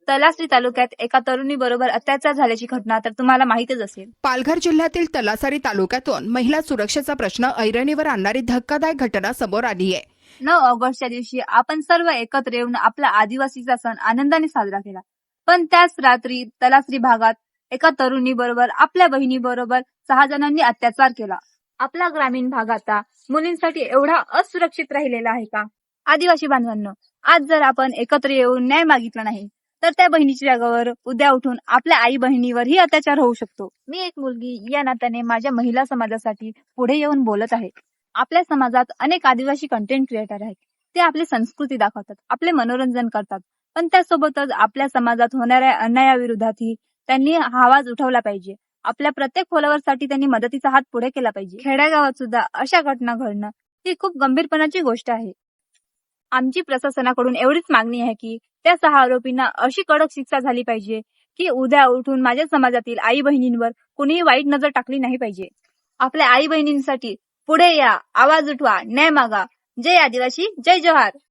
तलासरी तालुक्यात एका तरुणीबरोबर अत्याचार झाल्याची घटना तर तुम्हाला माहितच असेल। पालघर जिल्ह्यातील तलासरी तालुक्यातून महिला सुरक्षेचा प्रश्न ऐरणीवर आणणारी धक्कादायक घटना समोर आली आहे। 9 ऑगस्टच्या दिवशी आपण सर्व एकत्र येऊन आपला आदिवासीचा सण आनंदाने साजरा केला। पण त्याच रात्री तलासरी भागात एका तरुणीबरोबर आपल्या बहिणीबरोबर 6 जणांनी अत्याचार केला। आपला ग्रामीण भाग आता मुलींसाठी एवढा असुरक्षित राहिलेला आहे का? आदिवासी बांधवांनो, आज जर आपण एकत्र येऊन न्याय मागितला नाही तर त्या बहिणीच्या जागावर उद्या उठून आपल्या आई बहिणीवरही अत्याचार होऊ शकतो। मी एक मुलगी या नात्याने माझ्या महिला समाजासाठी पुढे येऊन बोलत आहे। आपल्या समाजात अनेक आदिवासी कंटेंट क्रिएटर आहेत। ते आपली संस्कृती दाखवतात, आपले मनोरंजन करतात, पण त्यासोबतच आपल्या समाजात होणाऱ्या अन्यायाविरोधातही त्यांनी आवाज उठवला पाहिजे। आपल्या प्रत्येक फॉलोअरसाठी त्यांनी मदतीचा हात पुढे केला पाहिजे। खेड्यागावात सुद्धा अशा घटना घडणं ही खूप गंभीरपणाची गोष्ट आहे। आमची प्रशासनाकडून एवढीच मागणी आहे की त्या 6 आरोपींना अशी कडक शिक्षा झाली पाहिजे की उद्या उठून माझ्या समाजातील आई बहिणींवर कुणीही वाईट नजर टाकली नाही पाहिजे। आपल्या आई बहिणींसाठी पुढे या, आवाज उठवा, न्याय मागा। जय आदिवासी, जय जोहार।